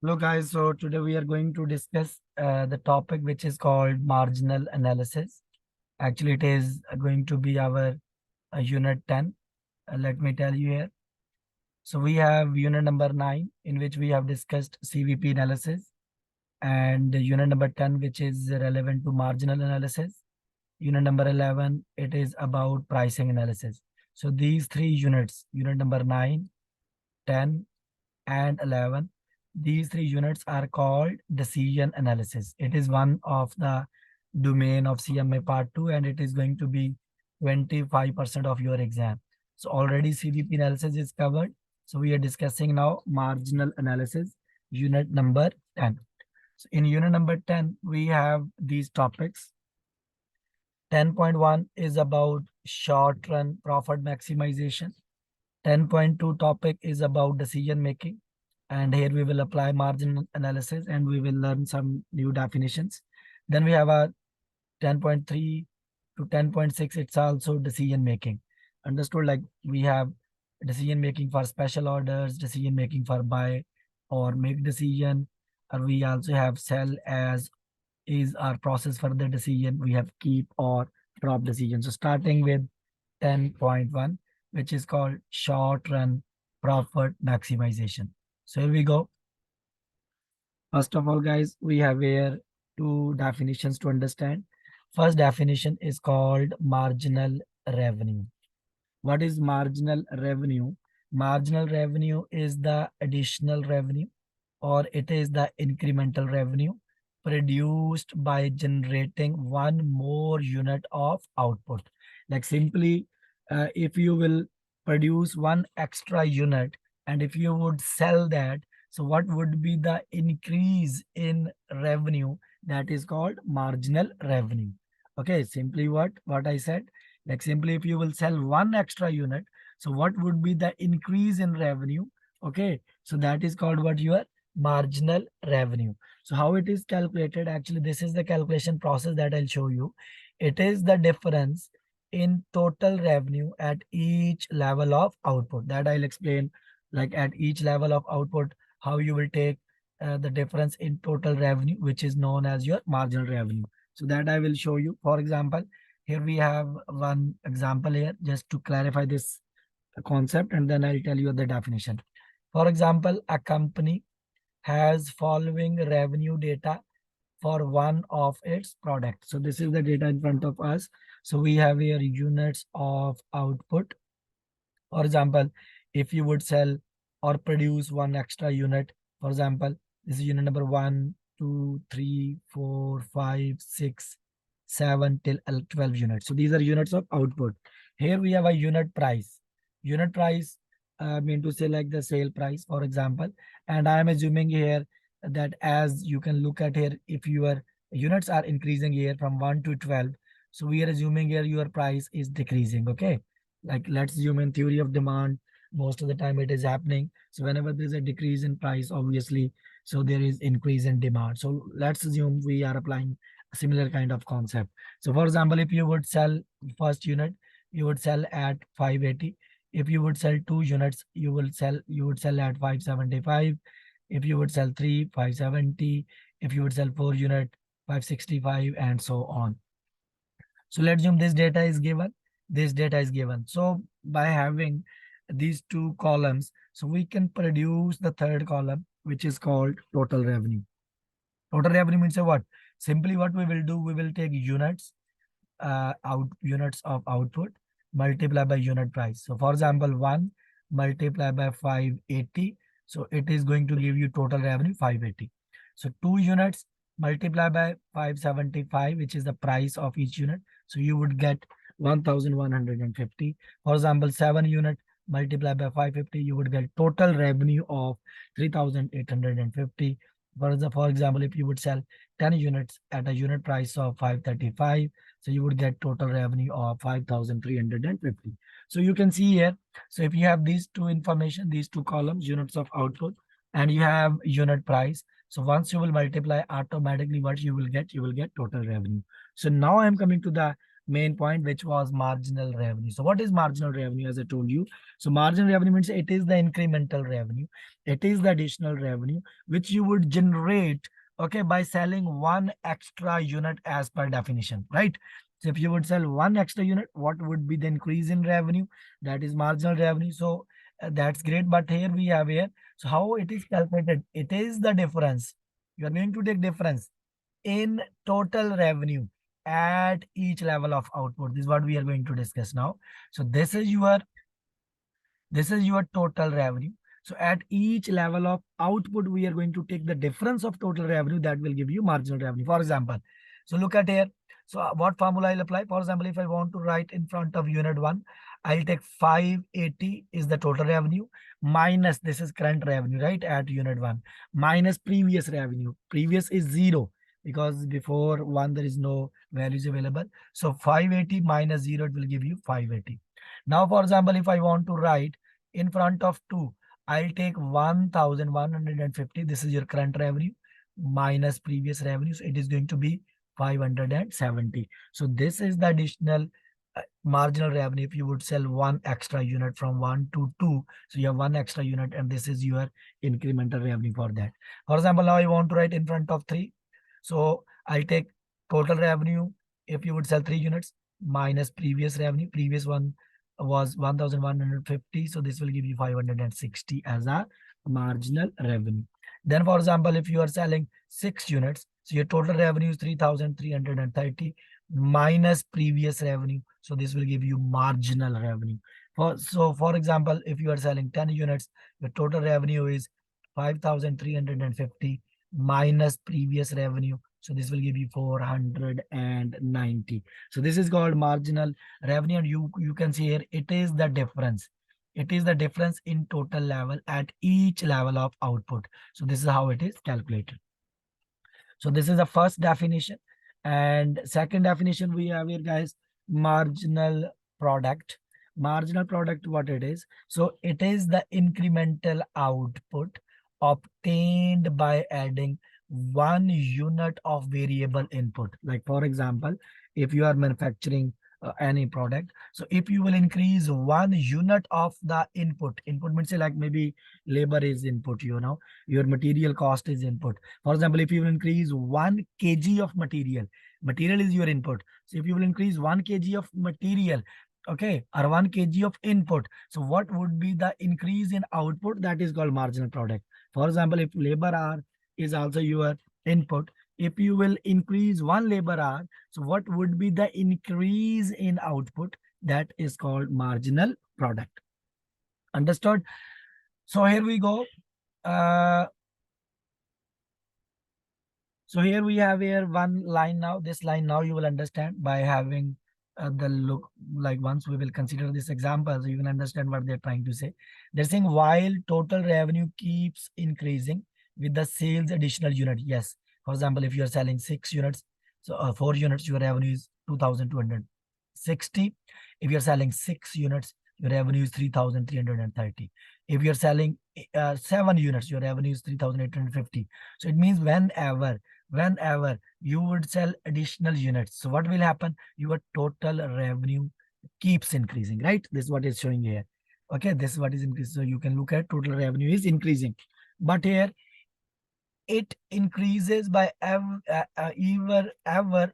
Hello guys, so today we are going to discuss the topic which is called marginal analysis. Actually, it is going to be our unit 10. Let me tell you here. So we have unit number 9 in which we have discussed CVP analysis and unit number 10 which is relevant to marginal analysis. Unit number 11, it is about pricing analysis. So these three units, unit number 9, 10 and 11, these three units are called decision analysis. It is one of the domain of CMA part 2 and it is going to be 25% of your exam. So already CVP analysis is covered. So we are discussing now marginal analysis, unit number 10. So in unit number 10, we have these topics. 10.1 is about short run profit maximization. 10.2 topic is about decision making. And here we will apply margin analysis and we will learn some new definitions. Then we have a 10.3 to 10.6. It's also decision making. Understood? Like we have decision making for special orders, decision making for buy or make decision. Or we also have sell as is our process for the decision. We have keep or drop decision. So starting with 10.1, which is called short run profit maximization. So here we go. First of all, guys, we have here two definitions to understand. First definition is called marginal revenue. What is marginal revenue? Marginal revenue is the additional revenue or it is the incremental revenue produced by generating one more unit of output. Like simply, if you will produce one extra unit and if you would sell that, so what would be the increase in revenue? That is called marginal revenue. Okay, simply what I said, like simply if you will sell one extra unit, so what would be the increase in revenue? Okay, so that is called what your marginal revenue. So how it is calculated? Actually, this is the calculation process that I'll show you. It is the difference in total revenue at each level of output. That I'll explain, like at each level of output, how you will take the difference in total revenue, which is known as your marginal revenue. So that I will show you. For example, here we have one example here just to clarify this concept, and then I'll tell you the definition. For example, a company has following revenue data for one of its products. So this is the data in front of us. So we have here units of output. For example, if you would sell or produce one extra unit, for example, this is unit number 1, 2, 3, 4, 5, 6, 7 till 12 units. So these are units of output. Here we have a unit price. Unit price mean to say like the sale price, for example. And I am assuming here that as you can look at here, if your units are increasing here from 1 to 12, so we are assuming here your price is decreasing. Okay, like let's assume in theory of demand, most of the time it is happening. So whenever there's a decrease in price, obviously, so there is increase in demand. So let's assume we are applying a similar kind of concept. So for example, if you would sell first unit, you would sell at 580. If you would sell 2 units, you would sell at 575. If you would sell 3, 570. If you would sell 4 unit, 565, and so on. So let's assume this data is given. This data is given. So by having these two columns, so we can produce the third column, which is called total revenue. Total revenue means what? Simply what we will do, we will take units, units of output multiply by unit price. So for example, 1 multiply by 580. So it is going to give you total revenue 580. So 2 units multiply by 575, which is the price of each unit. So you would get 1150. For example, 7 unit multiply by 550, you would get total revenue of 3850. For example, if you would sell 10 units at a unit price of 535, so you would get total revenue of 5350. So you can see here, so if you have these two information, these two columns, units of output, and you have unit price, so once you will multiply, automatically what you will get total revenue. So now I'm coming to the main point, which was marginal revenue. So what is marginal revenue? As I told you, so marginal revenue means it is the incremental revenue. It is the additional revenue which you would generate, okay, by selling one extra unit as per definition, right? So if you would sell one extra unit, what would be the increase in revenue? That is marginal revenue. So that's great. But here we have here. So how it is calculated? It is the difference. You are going to take difference in total revenue at each level of output. This is what we are going to discuss now. So this is your total revenue. So at each level of output, we are going to take the difference of total revenue that will give you marginal revenue. For example, so look at here. So what formula I'll apply? For example, if I want to write in front of unit 1, I'll take 580 is the total revenue minus, this is current revenue, right? At unit 1 minus previous revenue. Previous is 0 because before 1 there is no values available. So 580 minus 0, it will give you 580. Now, for example, if I want to write in front of 2, I'll take 1,150. This is your current revenue minus previous revenues. It is going to be 570. So this is the additional marginal revenue if you would sell one extra unit from 1 to 2. So you have one extra unit and this is your incremental revenue for that. For example, now I want to write in front of 3. So I'll take total revenue if you would sell 3 units minus previous revenue. Previous one was 1,150. So this will give you 560 as a marginal revenue. Then, for example, if you are selling 6 units, so your total revenue is 3,330 minus previous revenue. So this will give you marginal revenue. For example, if you are selling 10 units, your total revenue is 5,350 minus previous revenue. So this will give you 490. So this is called marginal revenue. And you can see here, it is the difference. It is the difference in total level at each level of output. So this is how it is calculated. So this is the first definition. And second definition we have here, guys, marginal product. Marginal product, what it is? So it is the incremental output obtained by adding 1 unit of variable input. Like, for example, if you are manufacturing any product, so if you will increase 1 unit of the input means like maybe labor is input, your material cost is input. For example, if you will increase 1 kg of material is your input. So if you will increase 1 kg of material, okay, or 1 kg of input, so what would be the increase in output? That is called marginal product. For example, if labor hour is also your input, if you will increase 1 labor hour, so what would be the increase in output? That is called marginal product. Understood? So here we go. So here we have here one line now. This line now you will understand by having the look, like once we will consider this example, so you can understand what they're trying to say. They're saying while total revenue keeps increasing with the sales additional unit. Yes. For example, if you're selling 6 units, so 4 units, your revenue is 2,260. If you're selling 6 units, your revenue is 3,330. If you're selling 7 units, your revenue is 3,850. So it means whenever you would sell additional units, so what will happen? Your total revenue keeps increasing, right? This is what is showing here. Okay, this is what is increasing. So you can look at total revenue is increasing. But here, it increases by ever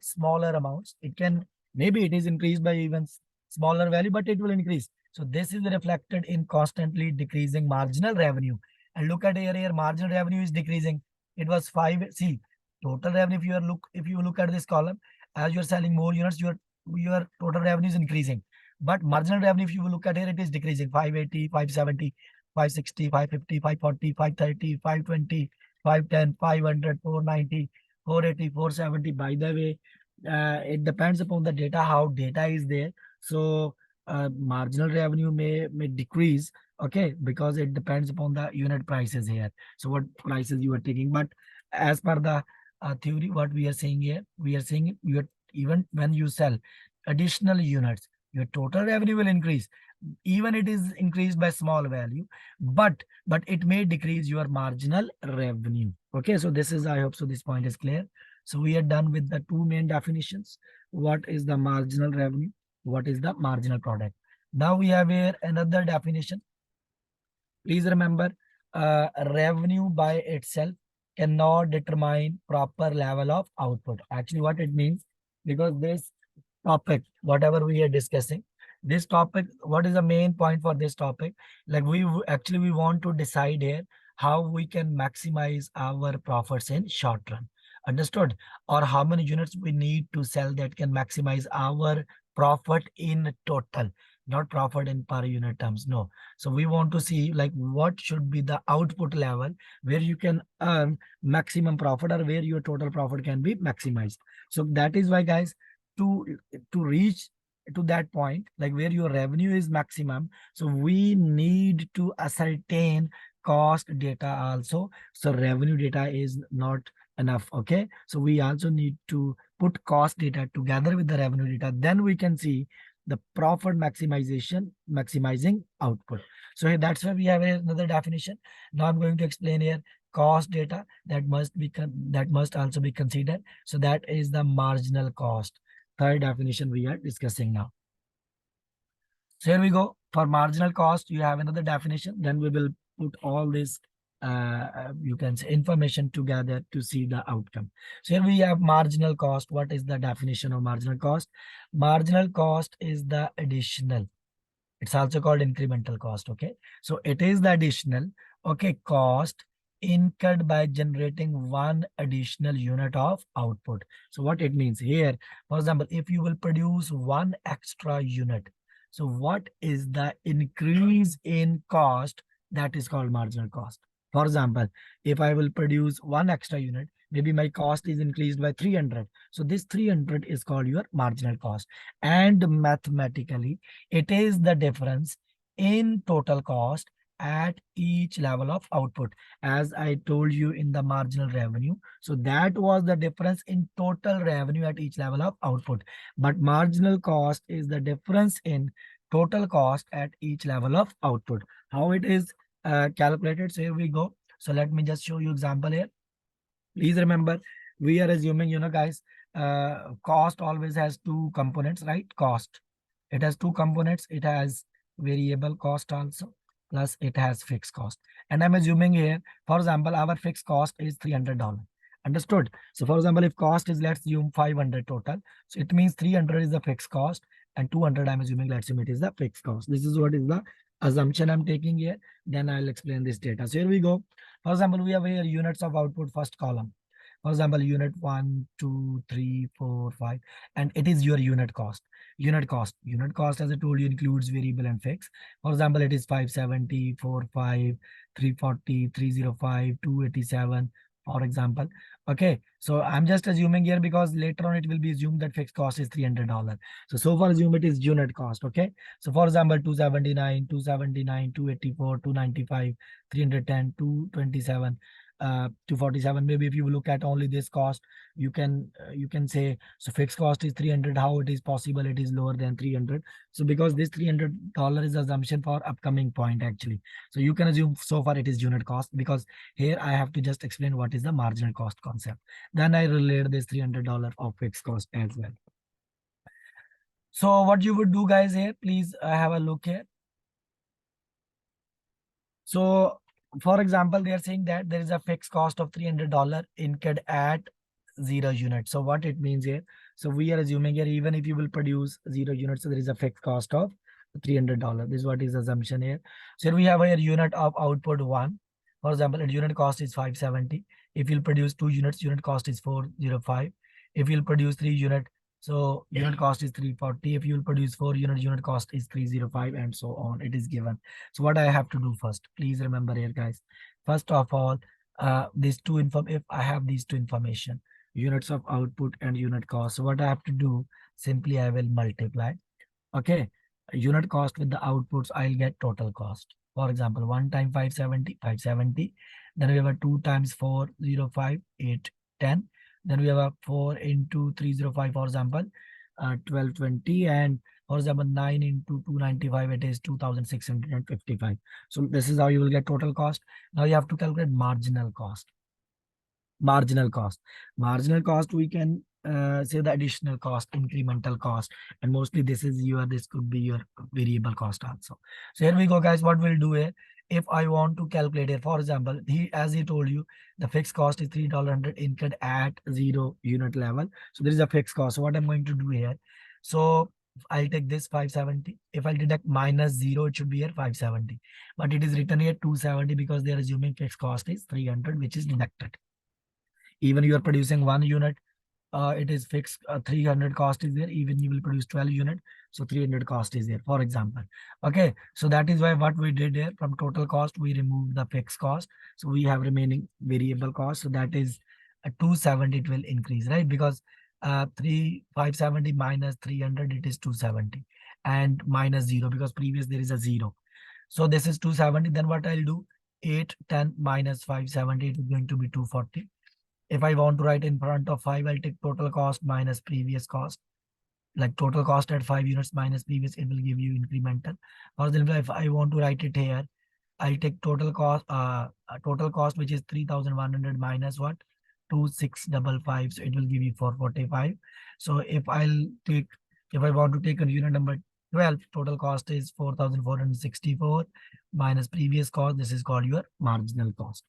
smaller amounts. It can, maybe it is increased by even smaller value, but it will increase. So this is reflected in constantly decreasing marginal revenue. And look at here, marginal revenue is decreasing. It was 5. See, total revenue, if you look at this column, as you're selling more units, your total revenue is increasing. But marginal revenue, if you look at here, it is decreasing. 580, 570, 560, 550, 540, 530, 520, 510, 500, 490, 480, 470. By the way, it depends upon the data, how data is there. So marginal revenue may decrease, okay, because it depends upon the unit prices here. So what prices you are taking. But as per the theory, what we are saying here, we are saying even when you sell additional units, your total revenue will increase. Even it is increased by small value, but it may decrease your marginal revenue. Okay, so this is, I hope so this point is clear. So we are done with the 2 main definitions. what is the marginal revenue, what is the marginal product. Now we have here another definition. Please remember, revenue by itself cannot determine proper level of output. Actually, what it means, because this topic, whatever we are discussing, this topic, what is the main point for this topic? Like actually we want to decide here how we can maximize our profits in short run. Understood? Or how many units we need to sell that can maximize our profit in total, not profit in per unit terms. No. So we want to see like what should be the output level where you can earn maximum profit or where your total profit can be maximized. So that is why, guys, to reach to that point, like where your revenue is maximum, so we need to ascertain cost data also. So revenue data is not enough. Okay, so we also need to put cost data together with the revenue data, then we can see the profit maximizing output. So that's why we have another definition. Now I'm going to explain here cost data that must also be considered. So that is the marginal cost. Third definition we are discussing now. So here we go. For marginal cost, you have another definition. Then we will put all this, you can say, information together to see the outcome. So here we have marginal cost. What is the definition of marginal cost? Marginal cost is the additional. It's also called incremental cost. Okay. So it is the additional, okay, cost incurred by generating one additional unit of output. So what it means here, for example, if you will produce one extra unit, so what is the increase in cost? That is called marginal cost. For example, if I will produce one extra unit, maybe my cost is increased by 300. So this 300 is called your marginal cost. And mathematically, it is the difference in total cost at each level of output. As I told you in the marginal revenue, so that was the difference in total revenue at each level of output. But marginal cost is the difference in total cost at each level of output. How it is calculated? So here we go. So let me just show you example here. Please remember, we are assuming, guys, cost always has two components, right? Cost. It has two components. It has variable cost also, plus it has fixed cost. And I'm assuming here, for example, our fixed cost is $300. Understood? So for example, if cost is, let's assume 500 total. So it means 300 is the fixed cost and 200, I'm assuming, let's assume it is the fixed cost. This is what is the assumption I'm taking here. Then I'll explain this data. So here we go. For example, we have here units of output first column. For example, unit 1, 2, 3, 4, 5, and it is your unit cost. Unit cost, as I told you, includes variable and fixed. For example, it is 570, 45, 340, 305, 287, for example. Okay, so I'm just assuming here because later on it will be assumed that fixed cost is $300. So far assume it is unit cost. Okay, so for example, 279, 279, 284, 295, 310, 227. 247. Maybe if you look at only this cost, you can say, so fixed cost is 300. How it is possible it is lower than 300? So because this $300 is assumption for upcoming point actually. So you can assume so far it is unit cost, because here I have to just explain what is the marginal cost concept. Then I relate this $300 of fixed cost as well. So what you would do, guys, here, please have a look here. So for example, they are saying that there is a fixed cost of $300 incurred at 0 units. So what it means here, so we are assuming here, even if you will produce 0 units, so there is a fixed cost of $300. This is what is assumption here. So we have a unit of output 1. For example, its unit cost is 570. If you'll produce 2 units, unit cost is 405. If you'll produce 3 units, so unit cost is 340. If you will produce 4 units, unit cost is 305, and so on. It is given. So what I have to do first, please remember here, guys. First of all, if I have these two information, units of output and unit cost. So what I have to do, simply I will multiply. Okay, unit cost with the outputs, I'll get total cost. For example, 1 time 570, 570. Then we have a 2 times 405, 810. Then we have a 4 into 305, for example, 1220. And for example, 9 into 295, it is 2655. So this is how you will get total cost. Now you have to calculate marginal cost. Marginal cost we can say the additional cost, incremental cost, and mostly this could be your variable cost also. So here we go, guys. What we'll do here, if I want to calculate here, for example, as he told you, the fixed cost is $3 incurred at 0 unit level. So there is a fixed cost. So what I'm going to do here, so I'll take this 570. If I deduct minus 0, it should be here 570, but it is written here 270 because they are assuming fixed cost is 300, which is deducted. Even you are producing 1 unit, it is fixed, 300 cost is there. Even you will produce 12 unit, so 300 cost is there, for example. Okay, so that is why what we did here, from total cost we removed the fixed cost, so we have remaining variable cost. So that is 270. It will increase, right? Because 570 minus 300, it is 270, and minus 0 because previous there is a 0. So this is 270. Then what I'll do, 810 minus 570, it is going to be 240. If I want to write in front of 5, I'll take total cost minus previous cost. Like total cost at 5 units minus previous, it will give you incremental. For example, if I want to write it here, I'll take total cost, which is 3,100 minus what? 2,655. So it will give you 445. So if I want to take a unit number 12, total cost is 4,464 minus previous cost. This is called your marginal cost.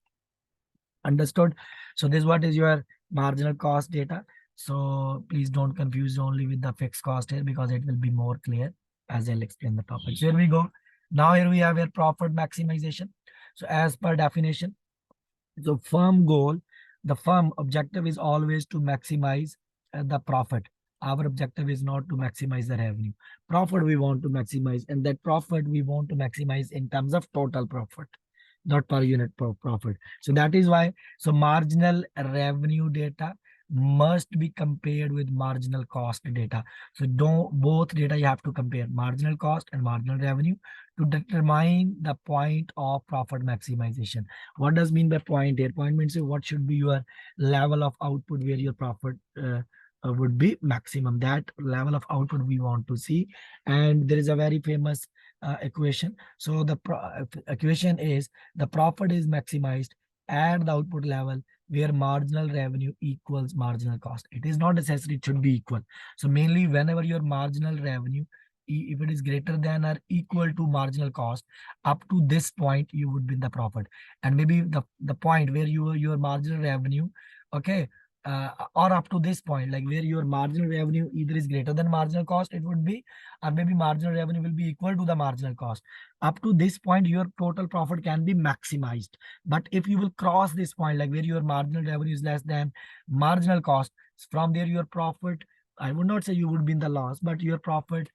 Understood? So this what is your marginal cost data. So please don't confuse only with the fixed cost here, because it will be more clear as I'll explain the topic. So here we go. Now here we have your profit maximization. So as per definition, so the firm objective is always to maximize the profit. Our objective is not to maximize the revenue. Profit we want to maximize, and that profit we want to maximize in terms of total profit, not per unit profit. So that is why, so marginal revenue data must be compared with marginal cost data. So both data you have to compare, marginal cost and marginal revenue, to determine the point of profit maximization. What does mean by point here? Point means what should be your level of output where your profit would be maximum. That level of output we want to see. And there is a very famous equation. So the equation is, the profit is maximized at the output level where marginal revenue equals marginal cost. It is not necessary it should be equal. So mainly whenever your marginal revenue, if it is greater than or equal to marginal cost, up to this point you would be in the profit. And maybe the point where your marginal revenue, okay, or up to this point, like where your marginal revenue either is greater than marginal cost, it would be, or maybe marginal revenue will be equal to the marginal cost. Up to this point, your total profit can be maximized. But if you will cross this point, like where your marginal revenue is less than marginal cost, from there your profit, I would not say you would be in the loss, but your profit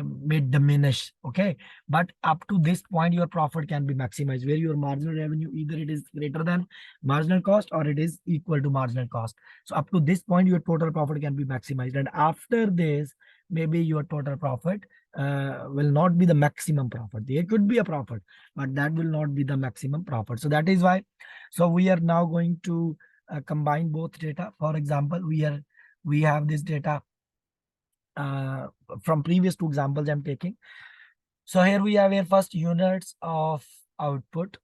may diminish. Okay, but up to this point your profit can be maximized, where your marginal revenue either it is greater than marginal cost or it is equal to marginal cost. So up to this point your total profit can be maximized, and after this maybe your total profit will not be the maximum profit. There could be a profit, but that will not be the maximum profit. So that is why, so we are now going to combine both data. For example, we have this data from previous two examples I'm taking. So here we have here first units of output,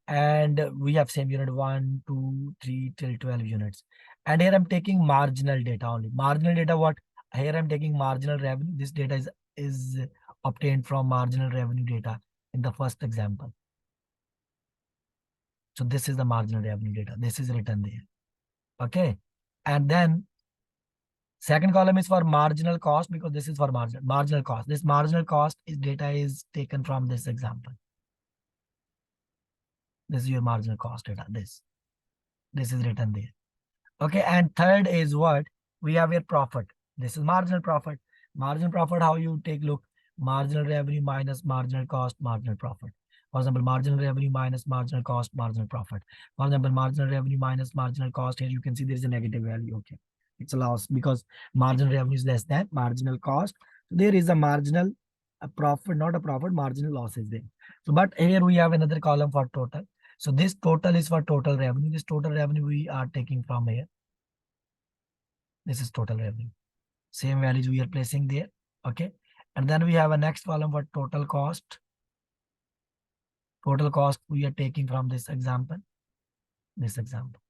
and we have same unit 1, 2, 3 till 12 units. And here I'm taking marginal data only. Marginal data what? Here I'm taking marginal revenue. This data is obtained from marginal revenue data in the first example. So this is the marginal revenue data. This is written there. Okay. And then second column is for marginal cost, because this is for marginal cost. This marginal cost data is taken from this example. This is your marginal cost data. This is written there. Okay, and third is what? We have your profit. This is marginal profit. Marginal profit, how you take look? Marginal revenue minus marginal cost, marginal profit. For example, marginal revenue minus marginal cost, marginal profit. For example, marginal revenue minus marginal cost. Here you can see there is a negative value. Okay, it's a loss because marginal revenue is less than marginal cost. So there is a marginal profit, not a profit, marginal loss is there. So, but here we have another column for total. So this total is for total revenue. This total revenue we are taking from here. This is total revenue. Same values we are placing there. Okay. And then we have a next column for total cost. Total cost we are taking from this example. This example.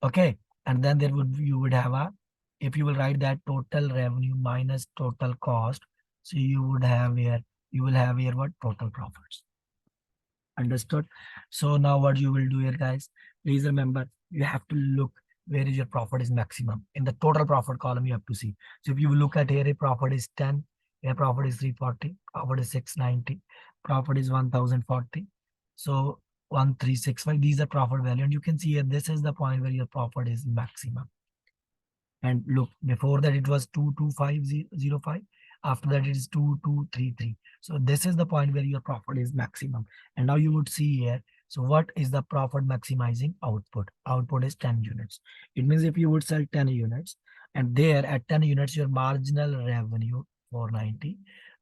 Okay. And then you would have if you will write that total revenue minus total cost, so you will have here what? Total profits. Understood? So now what you will do here, guys, please remember, you have to look where is your profit is maximum. In the total profit column, you have to see. So if you look at here, a profit is 10, a profit is 340, profit is 690, profit is 1040. So 1365, these are profit value. And you can see here, this is the point where your profit is maximum. And look, before that it was 22505. After that it is 2233. So this is the point where your profit is maximum. And now you would see here. So what is the profit maximizing output? Output is 10 units. It means if you would sell 10 units, and there at 10 units, your marginal revenue 490,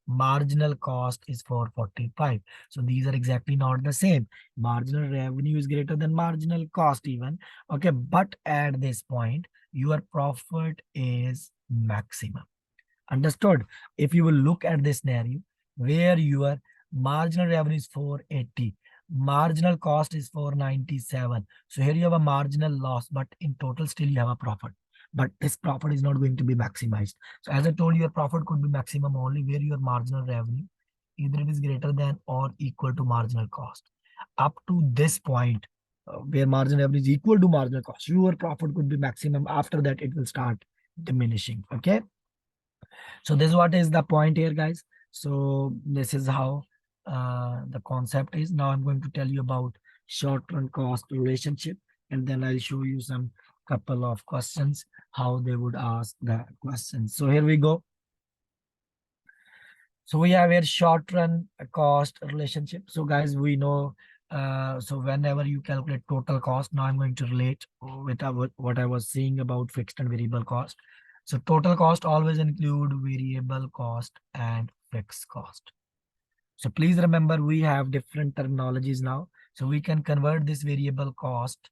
marginal cost is 445. So these are exactly not the same. Marginal revenue is greater than marginal cost even. Okay, but at this point, your profit is maximum. Understood? If you will look at this scenario where your marginal revenue is 480, marginal cost is 497. So here you have a marginal loss, but in total still you have a profit. But this profit is not going to be maximized. So as I told you, your profit could be maximum only where your marginal revenue, either it is greater than or equal to marginal cost. Up to this point, where marginal revenue is equal to marginal cost, your profit could be maximum. After that, it will start diminishing. Okay. So this is what is the point here, guys. So this is how the concept is. Now I'm going to tell you about short-run cost relationship, and then I'll show you some couple of questions, how they would ask the questions. So here we go. So we have a short-run cost relationship. So guys, we know, so whenever you calculate total cost, now I'm going to relate with what I was saying about fixed and variable cost. So total cost always include variable cost and fixed cost. So please remember, we have different terminologies now. So we can convert this variable cost.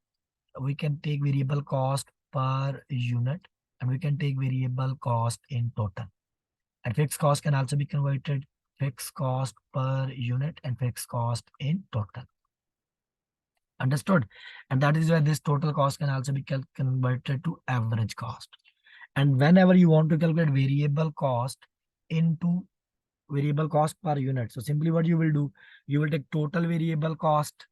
We can take variable cost per unit, and we can take variable cost in total. And fixed cost can also be converted fixed cost per unit and fixed cost in total. Understood? And that is why this total cost can also be converted to average cost. And whenever you want to calculate variable cost into variable cost per unit, so simply what you will do, you will take total variable cost,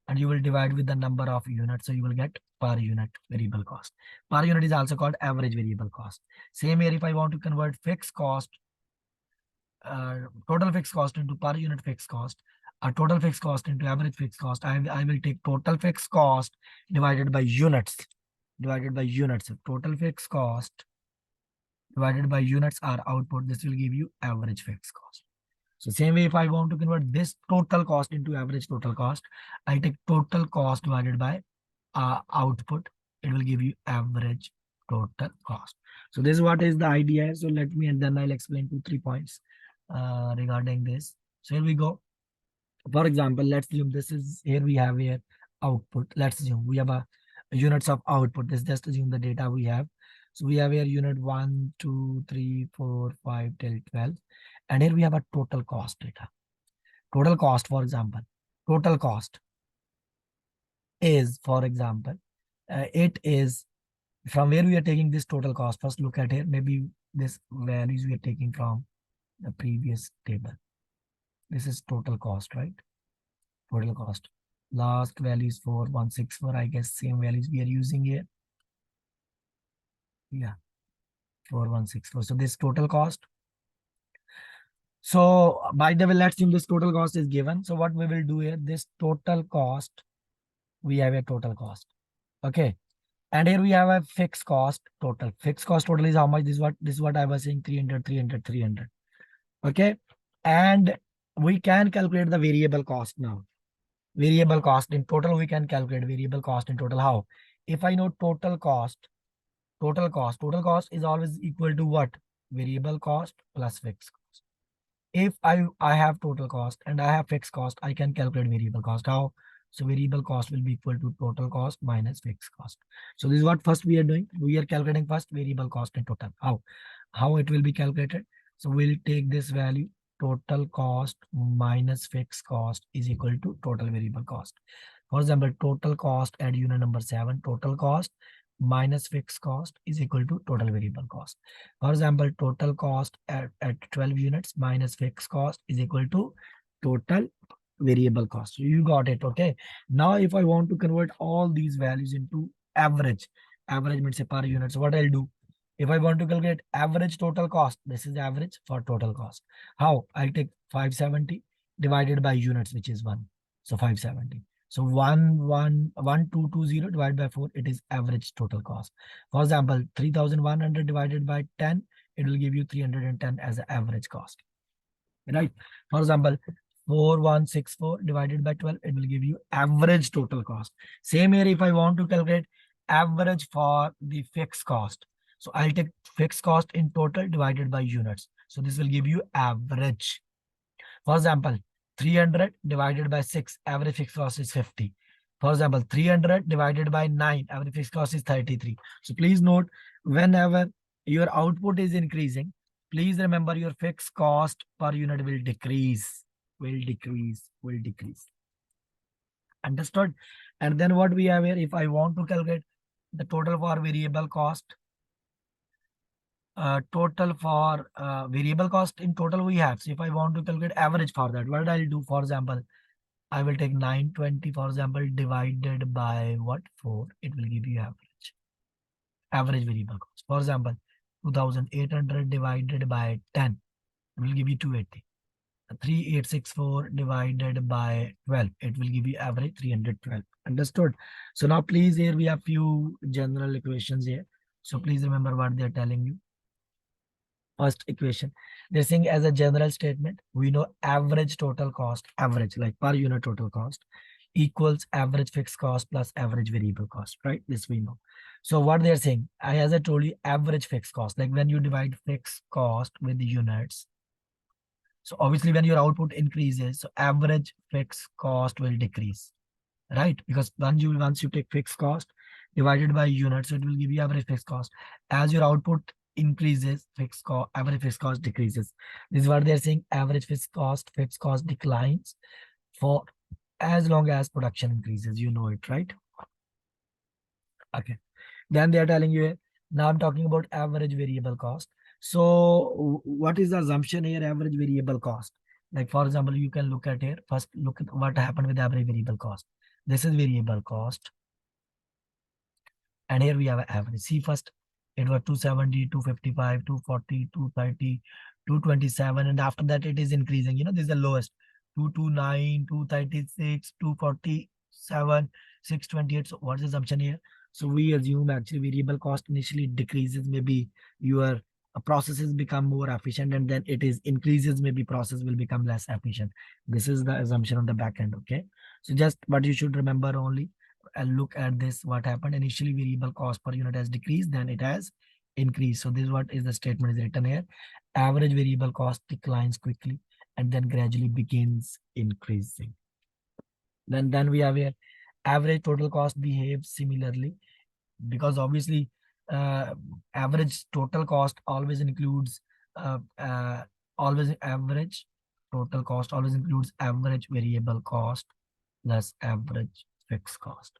and you will divide with the number of units. So you will get per unit variable cost. Per unit is also called average variable cost. Same here, if I want to convert fixed cost, total fixed cost into per unit fixed cost, or total fixed cost into average fixed cost, I will take total fixed cost divided by units. Total fixed cost divided by units are output. This will give you average fixed cost. So same way, if I want to convert this total cost into average total cost, I take total cost divided by output. It will give you average total cost. So this is what is the idea. So let me, and then I'll explain 2-3 points regarding this. So here we go. For example, let's assume this is, here we have here output. Let's assume we have a units of output. This just assume the data we have. So we have here unit 1, 2, 3, 4, 5 till 12. And here we have a total cost data. Total cost, for example, total cost is, for example, it is from where we are taking this total cost. First look at here, maybe this values we are taking from the previous table. This is total cost, right? Total cost. Last value is 4164. I guess same values we are using here. Yeah, 4164. So this total cost. So by the way, let's assume this total cost is given. So what we will do here, this total cost, we have a total cost. Okay. And here we have a fixed cost total. Fixed cost total is how much? This is what I was saying, 300, 300, 300. Okay. And we can calculate the variable cost now. Variable cost in total, we can calculate variable cost in total. How? If I know total cost is always equal to what? Variable cost plus fixed cost. If I have total cost and I have fixed cost, I can calculate variable cost. How? So variable cost will be equal to total cost minus fixed cost. So this is what first we are doing. We are calculating first variable cost in total. How it will be calculated? So we'll take this value, total cost minus fixed cost is equal to total variable cost. For example, total cost at unit number 7, total cost minus fixed cost is equal to total variable cost. For example, total cost at 12 units minus fixed cost is equal to total variable cost. You got it, okay? Now, if I want to convert all these values into average means a per unit. So what I'll do, if I want to calculate average total cost, this is average for total cost. How? I'll take 570 divided by units, which is 1. So 570. So 1220 divided by 4, it is average total cost. For example, 3100 divided by 10, it will give you 310 as the average cost. Right? For example, 4164 divided by 12, it will give you average total cost. Same here, if I want to calculate average for the fixed cost. So I'll take fixed cost in total divided by units. So this will give you average. For example, 300 divided by 6, average fixed cost is 50. For example, 300 divided by 9, average fixed cost is 33. So please note, whenever your output is increasing, please remember your fixed cost per unit will decrease, will decrease. Understood? And then what we have here, if I want to calculate the total for variable cost, total for variable cost in total we have. So if I want to calculate average for that, what I'll do, for example, I will take 920, for example, divided by what? 4. It will give you average variable cost. For example, 2800 divided by 10 will give you 280. 3864 divided by 12, it will give you average 312. Understood? So now please, here we have few general equations here. So please remember what they're telling you. First equation, they're saying as a general statement, we know average total cost, average like per unit total cost equals average fixed cost plus average variable cost, right? This we know. So what they're saying, as I told you, average fixed cost, like when you divide fixed cost with the units. So obviously when your output increases, so average fixed cost will decrease, right? Because once you take fixed cost divided by units, so it will give you average fixed cost. As your output increases, average fixed cost decreases. This is what they're saying, average fixed cost declines for as long as production increases. You know it, right? Okay. Then they are telling you, now I'm talking about average variable cost. So what is the assumption here, average variable cost? Like for example, you can look at here, first look at what happened with average variable cost. This is variable cost. And here we have an average. See first, it was 270, 255, 240, 230, 227. And after that, it is increasing. You know, this is the lowest. 229, 236, 247, 628. So what's the assumption here? So we assume actually variable cost initially decreases. Maybe your processes become more efficient, and then it is increases. Maybe process will become less efficient. This is the assumption on the back end. Okay. So just what you should remember only, and look at this, what happened initially, variable cost per unit has decreased, then it has increased. So this is what is the statement is written here, average variable cost declines quickly and then gradually begins increasing. Then we have here average total cost behaves similarly, because obviously average total cost always includes average total cost always includes average variable cost plus average fixed cost,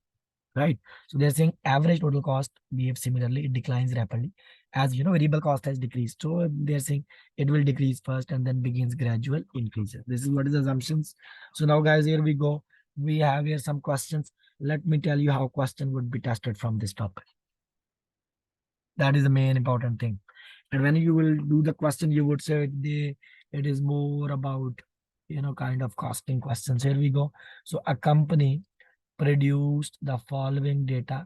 right? So they're saying average total cost behaves similarly, it declines rapidly as you know variable cost has decreased. So they're saying it will decrease first and then begins gradual increases. This is what is assumptions. So now guys, here we go. We have here some questions. Let me tell you how question would be tested from this topic. That is the main important thing. And when you will do the question, you would say it is more about, you know, kind of costing questions. Here we go. So a company produced the following data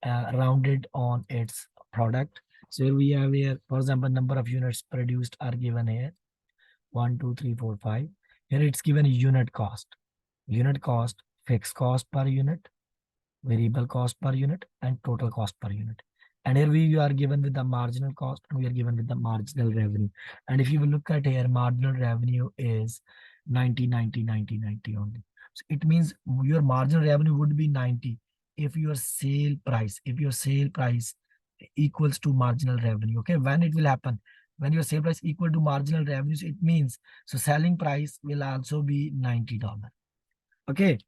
rounded on its product. So here we have here, for example, number of units produced are given here. 1, 2, 3, 4, 5. Here it's given unit cost, fixed cost per unit, variable cost per unit, and total cost per unit. And here we are given with the marginal cost, and we are given with the marginal revenue. And if you will look at here, marginal revenue is 90, 90, 90, 90 only. So it means your marginal revenue would be 90 if your sale price equals to marginal revenue. Okay, when it will happen? When your sale price equal to marginal revenues, it means so selling price will also be $90. Okay.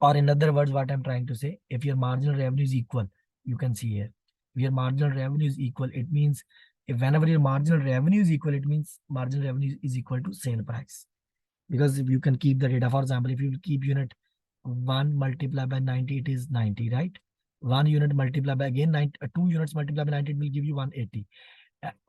Or in other words, what I'm trying to say, if your marginal revenue is equal, you can see here, if your marginal revenue is equal, it means if whenever your marginal revenue is equal, it means marginal revenue is equal to sale price. Because if you can keep the data, for example, if you keep unit 1 multiplied by 90, it is 90, right? 1 unit multiplied by again 2 units multiplied by 90, it will give you 180.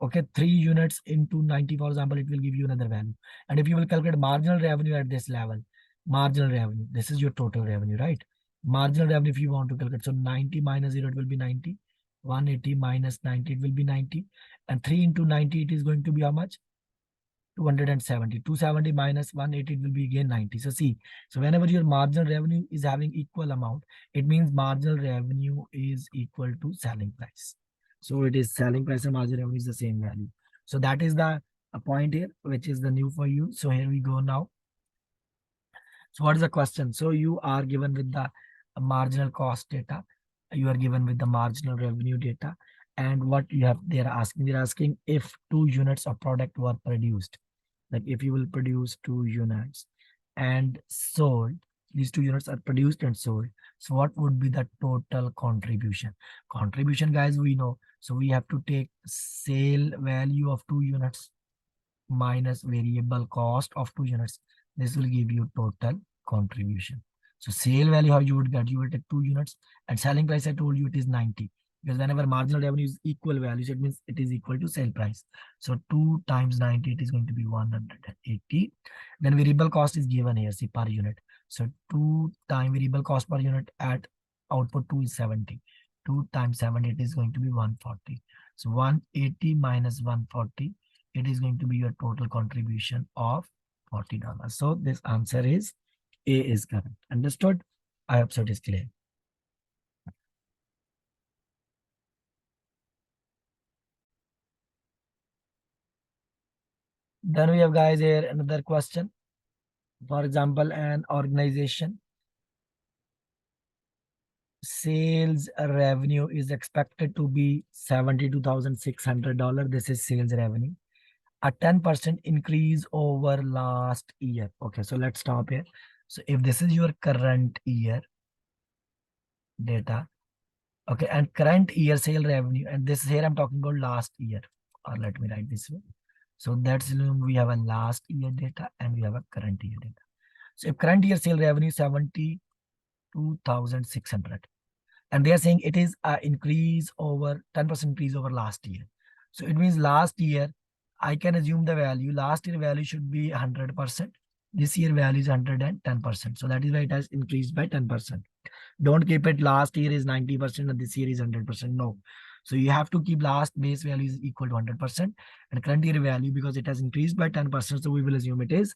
Okay, 3 units into 90, for example, it will give you another value. And if you will calculate marginal revenue at this level, marginal revenue, this is your total revenue, right? Marginal revenue, if you want to calculate, so 90 minus 0, it will be 90. 180 minus 90, it will be 90. And 3 into 90, it is going to be how much? 270. 270 minus 180, it will be again 90. So see, so whenever your marginal revenue is having equal amount, it means marginal revenue is equal to selling price. So it is selling price and marginal revenue is the same value. So that is the point here, which is the new for you. So here we go now. So what is the question? So you are given with the marginal cost data. You are given with the marginal revenue data. And what you have, they're asking if 2 units of product were produced. Like if you will produce 2 units and sold, these 2 units are produced and sold. So what would be the total contribution? Contribution, guys, we know. So we have to take sale value of 2 units minus variable cost of 2 units. This will give you total contribution. So sale value, how you would get, you will take 2 units and selling price, I told you it is 90. Because whenever marginal revenue is equal values, it means it is equal to sale price. So 2 times 90, it is going to be 180. Then variable cost is given here, see, per unit. So 2 times variable cost per unit at output 2 is 70. 2 times 70, it is going to be 140. So 180 minus 140, it is going to be your total contribution of $40. So this answer is A is correct. Understood? I hope so it is clear. Then we have, guys, here another question. For example, an organization sales revenue is expected to be $72,600. This is sales revenue. A 10% increase over last year. Okay, so let's stop here. So if this is your current year data, okay, and current year sale revenue, and this here I'm talking about last year, or let me write this way. So that's we have a last year data and we have a current year data. So if current year sale revenue 72,600, and they are saying it is an increase over 10% increase over last year. So it means last year, I can assume the value, last year value should be 100%. This year value is 110%. So that is why it has increased by 10%. Don't keep it last year is 90% and this year is 100%. No. So you have to keep last base value is equal to 100% and current year value, because it has increased by 10%. So we will assume it is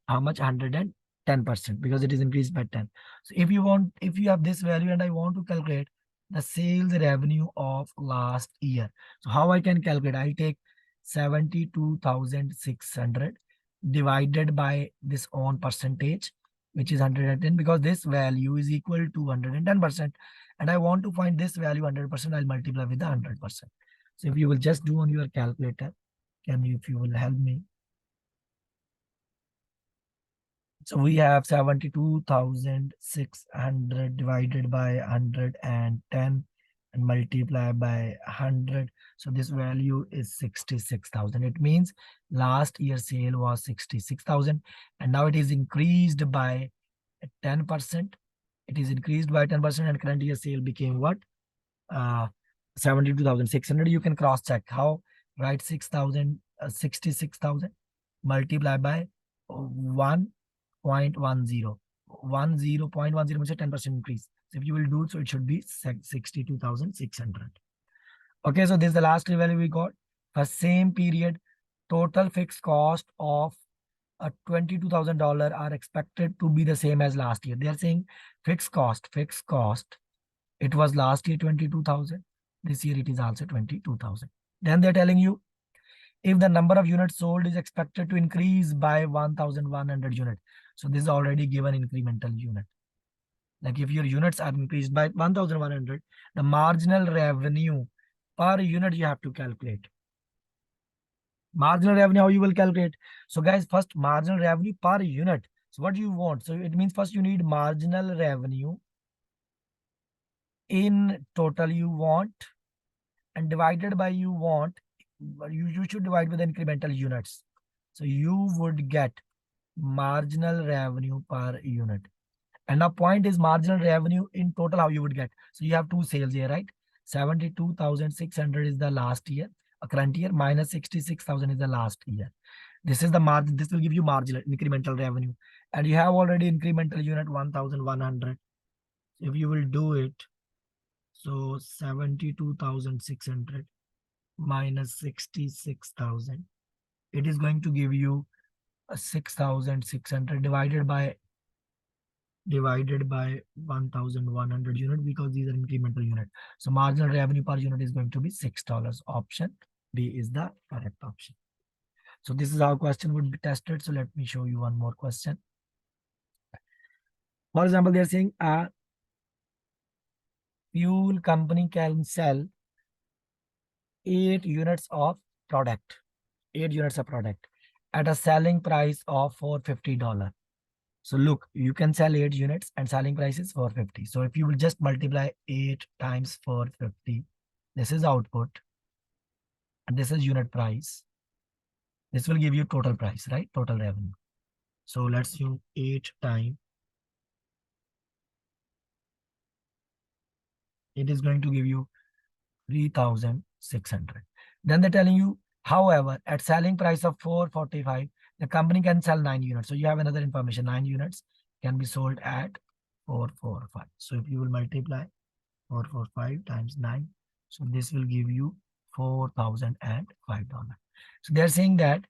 how much? 110%, because it is increased by 10. So if you have this value and I want to calculate the sales revenue of last year. So how I can calculate? I'll take 72,600 divided by this own percentage, which is 110, because this value is equal to 110%. And I want to find this value 100%, I'll multiply with the 100%. So if you will just do on your calculator, if you will help me. So we have 72,600 divided by 110 and multiply by 100. So this value is 66,000. It means last year sale was 66,000 and now it is increased by 10%. It is increased by 10% and current year sale became what? 72,600. You can cross check how, right? 66,000 multiply by 1.10. 0.10 means a 10% increase. So if you will do it, so it should be 62,600. Okay, so this is the last value we got. For same period, total fixed cost of $22,000 are expected to be the same as last year. They are saying fixed cost. It was last year 22,000. This year it is also 22,000. Then they're telling you if the number of units sold is expected to increase by 1,100 units. So this is already given incremental unit. Like if your units are increased by 1,100, the marginal revenue per unit you have to calculate. Marginal revenue, how you will calculate? So guys, first marginal revenue per unit. So what do you want? So it means first you need marginal revenue in total you want, and divided by you want, you should divide with incremental units. So you would get marginal revenue per unit. And the point is marginal revenue in total, how you would get. So you have two sales here, right? 72,600 is the last year, a current year, minus 66,000 is the last year. This is the margin. This will give you marginal incremental revenue. And you have already incremental unit 1,100. If you will do it, so 72,600 minus 66,000, it is going to give you a 6,600 divided by 1,100 unit, because these are incremental unit. So marginal revenue per unit is going to be $6. Option B is the correct option. So this is how question would be tested. So let me show you one more question. For example, they are saying a fuel company can sell 8 units of product, 8 units of product at a selling price of $450. So look, you can sell 8 units and selling price is 450. So if you will just multiply 8 times 450, this is output and this is unit price. This will give you total price, right? Total revenue. So let's use 8 times. It is going to give you 3,600. Then they're telling you, however, at selling price of 445, the company can sell 9 units. So you have another information, 9 units can be sold at 445. So if you will multiply 445 times 9, so this will give you $4,005. So they're saying that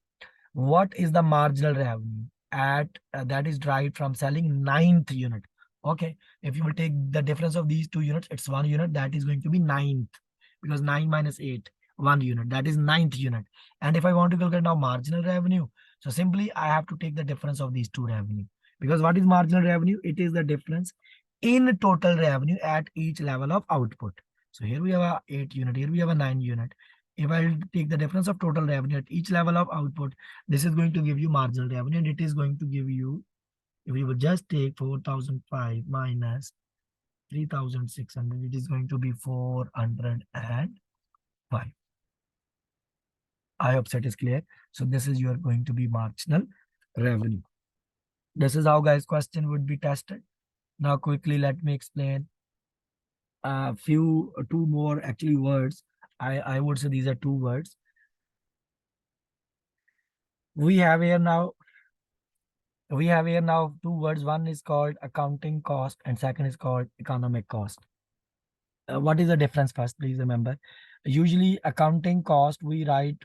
what is the marginal revenue at that is derived from selling 9th unit. Okay, if you will take the difference of these 2 units, it's 1 unit, that is going to be 9th, because 9 minus 8, 1 unit, that is 9th unit. And if I want to calculate now marginal revenue, so simply I have to take the difference of these two revenue, because what is marginal revenue? It is the difference in total revenue at each level of output. So here we have a 8 unit, here we have a 9 unit. If I take the difference of total revenue at each level of output, this is going to give you marginal revenue, and it is going to give you, if you would just take 4,005 minus 3,600, it is going to be 405. I hope that is clear. So this is your going to be marginal revenue. This is how, guys, question would be tested. Now quickly let me explain a few, two more actually words. I would say these are 2 words. We have here now 2 words. One is called accounting cost and second is called economic cost. What is the difference first? Please remember, usually accounting cost we write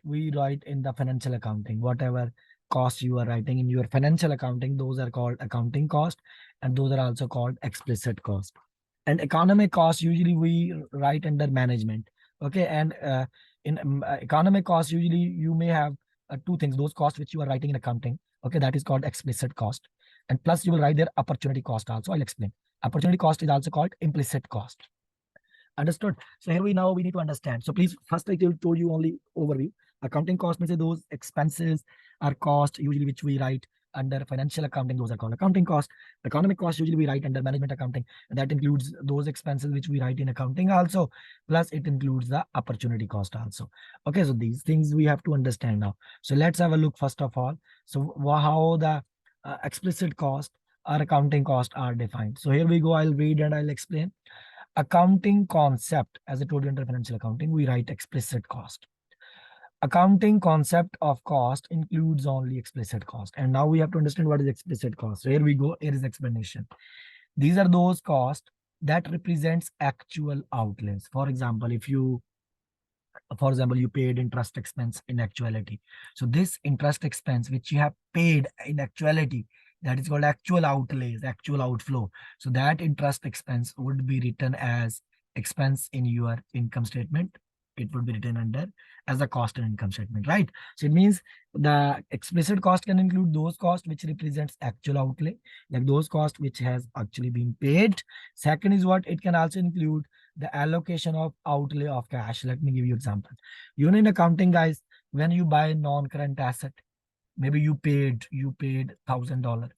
in the financial accounting. Whatever cost you are writing in your financial accounting, those are called accounting cost, and those are also called explicit cost. And economic cost usually we write under management. Okay, and in economic cost usually you may have 2 things. Those costs which you are writing in accounting, okay, that is called explicit cost, and plus you will write their opportunity cost also. I'll explain. Opportunity cost is also called implicit cost. Understood? So here we need to understand. So please, first I told you only overview. Accounting cost means those expenses are cost usually which we write under financial accounting. Those are called accounting cost. Economic cost usually we write under management accounting. That includes those expenses which we write in accounting also. Plus it includes the opportunity cost also. Okay, so these things we have to understand now. So let's have a look first of all. So how the explicit cost or accounting cost are defined. So here we go. I'll read and I'll explain. Accounting concept, as I told you under financial accounting, we write explicit cost. Accounting concept of cost includes only explicit cost. And now we have to understand what is explicit cost. So here we go. Here is explanation. These are those costs that represents actual outlays. For example, you paid interest expense in actuality. So this interest expense which you have paid in actuality, that is called actual outlays, actual outflow. So that interest expense would be written as expense in your income statement. It would be written under as a cost in income statement, right? So it means the explicit cost can include those costs which represents actual outlay, like those costs which has actually been paid. Second is what it can also include the allocation of outlay of cash. Let me give you example. You know, in accounting, guys, when you buy non-current asset, maybe you paid $1,000.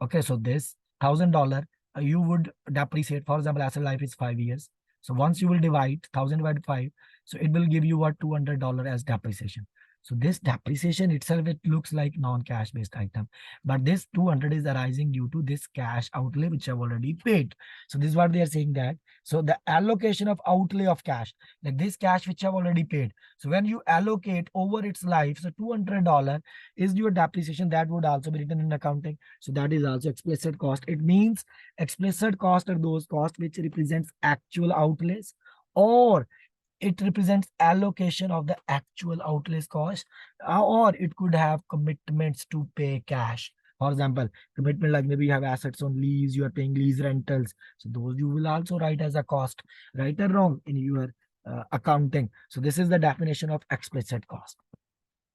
Okay, so this $1,000 you would depreciate. For example, asset life is 5 years. So once you will divide 1,000 divided 5, so it will give you what $200 as depreciation. So this depreciation itself, it looks like non-cash based item, but this 200 is arising due to this cash outlay which I've already paid. So this is what they are saying that. So the allocation of outlay of cash, like this cash which I've already paid. So when you allocate over its life, so $200 is your depreciation, that would also be written in accounting. So that is also explicit cost. It means explicit cost are those costs which represents actual outlays, or it represents allocation of the actual outlays cost, or it could have commitments to pay cash. For example, commitment like maybe you have assets on lease, you are paying lease rentals. So those you will also write as a cost, right or wrong in your accounting. So this is the definition of explicit cost.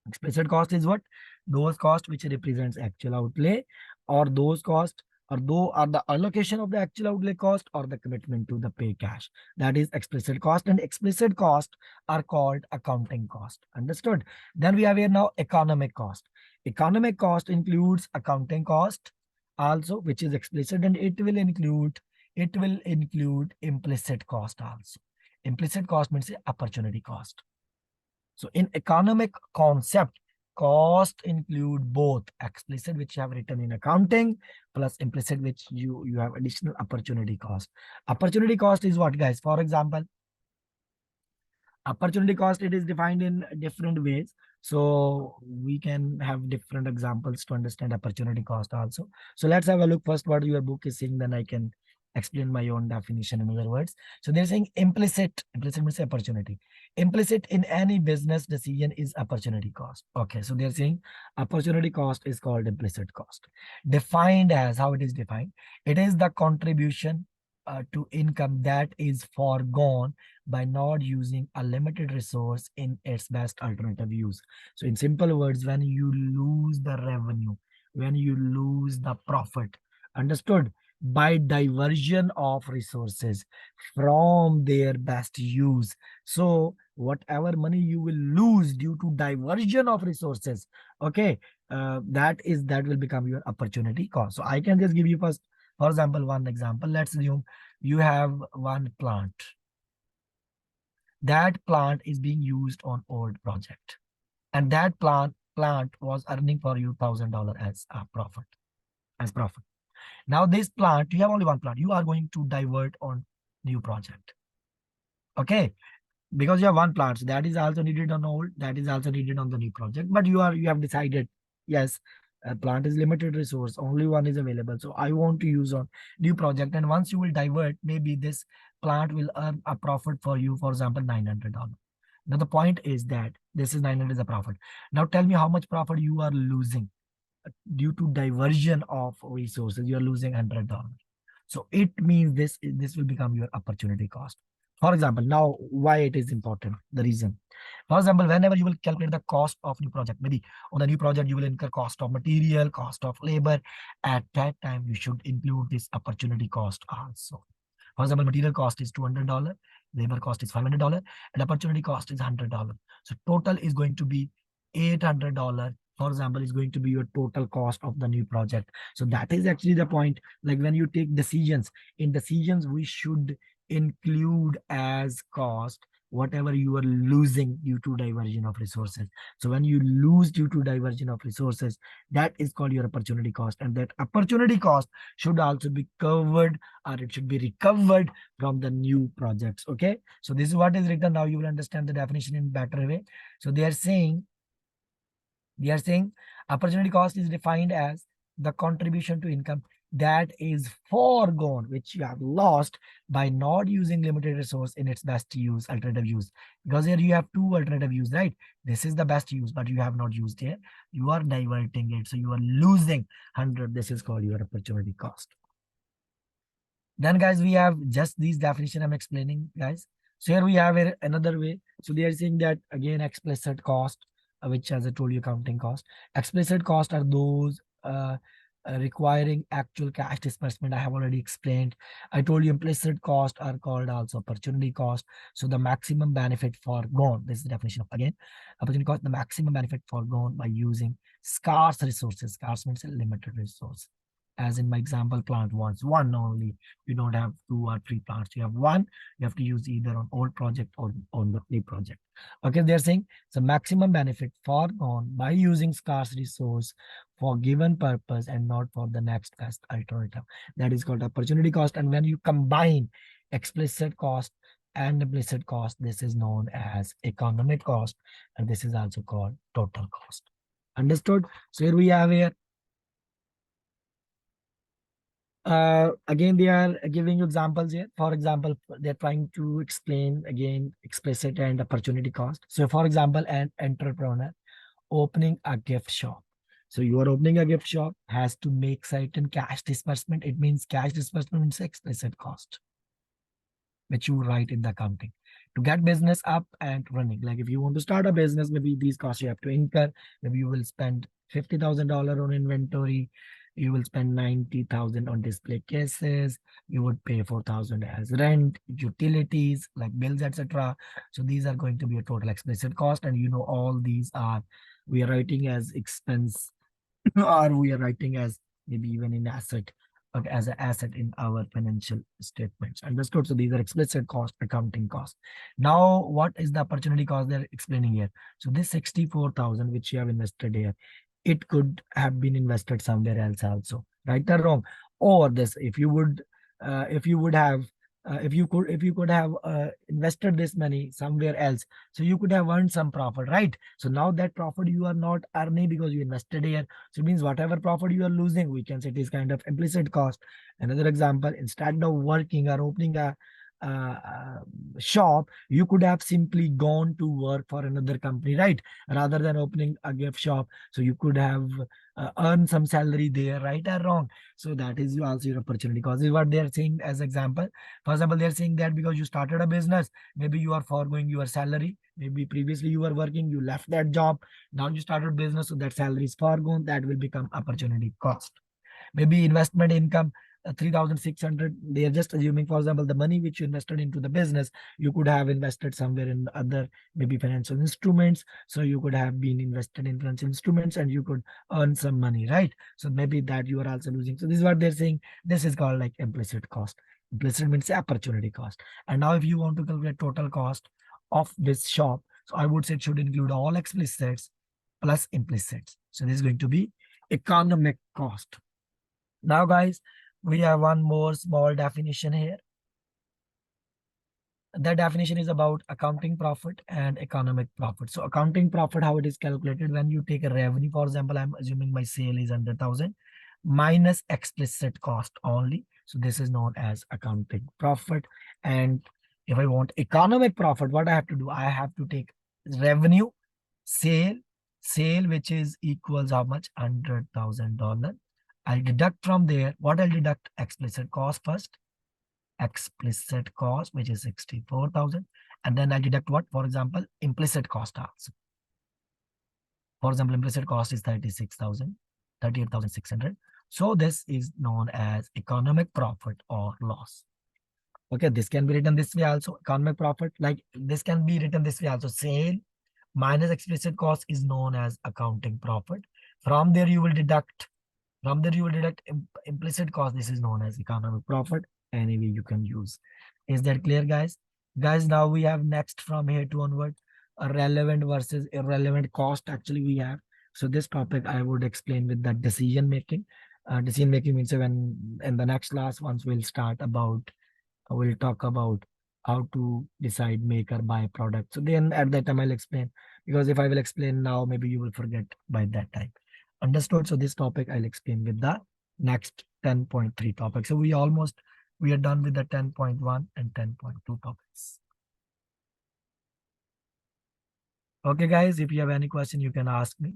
Explicit cost is what? Those costs which represents actual outlay, or those costs, or though are the allocation of the actual outlay cost or the commitment to the pay cash. That is explicit cost, and explicit cost are called accounting cost. Understood? Then we have here now economic cost. Economic cost includes accounting cost also, which is explicit, and it will include implicit cost also. Implicit cost means opportunity cost. So in economic concept, cost include both explicit, which you have written in accounting, plus implicit, which you have additional opportunity cost. Opportunity cost is what, guys? For example, opportunity cost, it is defined in different ways. So we can have different examples to understand opportunity cost also. So let's have a look first what your book is saying, then I can explain my own definition in other words. So they're saying implicit means opportunity. Implicit in any business decision is opportunity cost. Okay, so they're saying opportunity cost is called implicit cost. Defined as, how it is defined? It is the contribution to income that is foregone by not using a limited resource in its best alternative use. So in simple words, when you lose the revenue, when you lose the profit, understood, by diversion of resources from their best use. So whatever money you will lose due to diversion of resources, okay, that will become your opportunity cost. So I can just give you first, for example, one example. Let's assume you have one plant. That plant is being used on old project, and that plant was earning for you $1,000 as a profit. Now this plant, you have only one plant, you are going to divert on new project. Okay, because you have one plant, so that is also needed on old, that is also needed on the new project, but you have decided, yes, a plant is limited resource, only one is available, so I want to use on new project. And once you will divert, maybe this plant will earn a profit for you, for example, $900. Now the point is that this is 900 is a profit. Now tell me how much profit you are losing due to diversion of resources. You are losing $100. So it means this will become your opportunity cost. For example, now why it is important, the reason. For example, whenever you will calculate the cost of new project, maybe on the new project, you will incur cost of material, cost of labor. At that time, you should include this opportunity cost also. For example, material cost is $200, labor cost is $500, and opportunity cost is $100. So total is going to be $800. For example, is going to be your total cost of the new project. So that is actually the point. Like when you take decisions, in decisions, we should include as cost whatever you are losing due to diversion of resources. So when you lose due to diversion of resources, that is called your opportunity cost. And that opportunity cost should also be covered, or it should be recovered from the new projects. Okay, so this is what is written. Now you will understand the definition in better way. So they are saying opportunity cost is defined as the contribution to income that is foregone, which you have lost by not using limited resource in its best use, alternative use. Because here you have two alternative use, right? This is the best use, but you have not used it. You are diverting it. So you are losing 100. This is called your opportunity cost. Then guys, we have just these definition I'm explaining, guys. So here we have another way. So they are saying that again, explicit cost, which as I told you, accounting cost. Explicit cost are those requiring actual cash disbursement. I have already explained. I told you implicit cost are called also opportunity cost. So the maximum benefit foregone. This is the definition of again opportunity cost. The maximum benefit foregone by using scarce resources. Scarce means a limited resource. as in my example, plant wants one only. You don't have two or three plants. You have one. You have to use either on old project or on the new project. Okay, they're saying the maximum benefit foregone by using scarce resource for given purpose and not for the next best alternative. That is called opportunity cost. And when you combine explicit cost and implicit cost, this is known as economic cost, and this is also called total cost. Understood? So here we have here. Again, they are giving you examples here. For example, they're trying to explain again explicit and opportunity cost. So, for example, an entrepreneur opening a gift shop. So you are opening a gift shop, has to make certain cash disbursement. It means cash disbursement means explicit cost, which you write in the accounting to get business up and running. Like if you want to start a business, maybe these costs you have to incur. Maybe you will spend $50,000 on inventory. You will spend 90,000 on display cases. You would pay 4,000 as rent, utilities like bills, etc. So these are going to be a total explicit cost, and you know all these are we are writing as expense or we are writing as maybe even in asset, okay, as an asset in our financial statements. Understood? So these are explicit cost, accounting cost. Now, what is the opportunity cost they're explaining here? So this 64,000 which you have invested here, it could have been invested somewhere else also, right or wrong? Or this, if you would have, if you could have invested this money somewhere else, so you could have earned some profit, right? So now that profit you are not earning because you invested here. So it means whatever profit you are losing, we can say it is kind of implicit cost. Another example, instead of working or opening a shop, you could have simply gone to work for another company, right? Rather than opening a gift shop. So you could have earned some salary there, right or wrong? So that is also your opportunity cost. This is what they are saying as example. For example, they are saying that because you started a business, maybe you are foregoing your salary. Maybe previously you were working, you left that job. Now you started business, so that salary is foregone. That will become opportunity cost. Maybe investment income, 3,600. They are just assuming, for example, the money which you invested into the business, you could have invested somewhere in other maybe financial instruments. So you could have been invested in financial instruments and you could earn some money, right? So maybe that you are also losing. So this is what they're saying. This is called like implicit cost. Implicit means opportunity cost. And now if you want to calculate total cost of this shop, so I would say it should include all explicits plus implicits. So this is going to be economic cost. Now, guys, we have one more small definition here. The definition is about accounting profit and economic profit. So accounting profit, how it is calculated when you take a revenue, for example, I'm assuming my sale is 100,000 minus explicit cost only. So this is known as accounting profit. And if I want economic profit, what I have to do? I have to take revenue, sale, which is equals how much? $100,000. I'll deduct from there. What I'll deduct? Explicit cost first. Explicit cost, which is 64,000. And then I deduct what? For example, implicit cost also. For example, implicit cost is 36,000, 38,600. So this is known as economic profit or loss. Okay, this can be written this way also. Economic profit, like this can be written this way also. Sale minus explicit cost is known as accounting profit. From there, you will deduct implicit cost. This is known as economic profit. Anyway, you can use. Is that clear, guys? Guys, now we have next from here to onward, a relevant versus irrelevant cost. Actually, we have. So this topic I would explain with the decision making. Decision making means when in the next class, once we'll start about, we'll talk about how to decide make or buy product. So then at that time I'll explain, because if I will explain now, maybe you will forget by that time. Understood? So this topic I'll explain with the next 10.3 topic. So we are done with the 10.1 and 10.2 topics. Okay, guys, if you have any question, you can ask me.